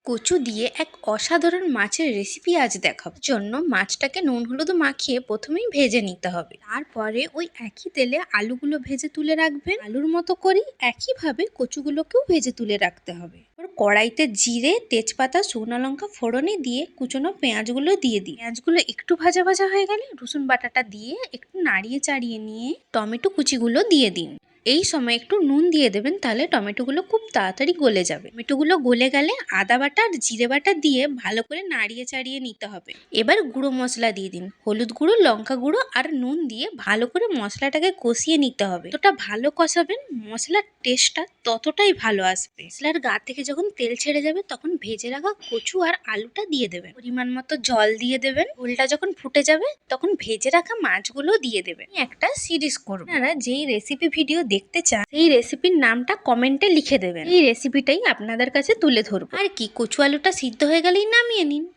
কচু দিয়ে এক অসাধারণ মাছের রেসিপি আজ দেখাবো। জন্য মাছটাকে নুন হলুদ মাখিয়ে প্রথমেই ভেজে নিতে হবে। তারপরে ওই একই তেলে আলুগুলো ভেজে তুলে রাখবেন। আলুর মতো করেই একইভাবে কচুগুলোকেও ভেজে তুলে রাখতে হবে। এবার কড়াইতে জিরে, তেজপাতা, শুকনো লঙ্কা ফোড়নে দিয়ে কুচনো পেঁয়াজগুলো দিয়ে দিই। পেঁয়াজগুলো একটু ভাজা ভাজা হয়ে গেলে রসুন বাটাটা দিয়ে একটু নাড়িয়ে চাড়িয়ে নিয়ে টমেটো কুচিগুলো দিয়ে দিন। এই সময় একটু নুন দিয়ে দেবেন, তাহলে টমেটোগুলো খুব তাড়াতাড়ি গলে যাবে। টমেটোগুলো গলে গেলে আদা বাটা আর জিরে বাটা দিয়ে ভালো করে নাড়িয়ে চাড়িয়ে নিতে হবে। এবার গুঁড়ো মশলা দিয়ে দিন, হলুদ গুঁড়ো, লঙ্কা গুঁড়ো আর নুন দিয়ে ভালো করে মশলাটাকে কষিয়ে নিতে হবে। যতটা ভালো কষাবেন মশলার টেস্টটা ততটাই ভালো আসবে। মশলার গা থেকে যখন তেল ছেড়ে যাবে তখন ভেজে রাখা কচু আর আলুটা দিয়ে দেবেন। পরিমাণ মতো জল দিয়ে দেবেন। ঝোলটা যখন ফুটে যাবে তখন ভেজে রাখা মাছগুলো দিয়ে দেবেন। একটা সিরিজ করুন। আপনারা যেই রেসিপি ভিডিও দেখতে চান সেই রেসিপির নামটা কমেন্টে লিখে দেবেন। এই রেসিপিটাই আপনাদের কাছে তুলে ধরবো। আর কি, কচু আলুটা সিদ্ধ হয়ে গেলেই নামিয়ে নিন।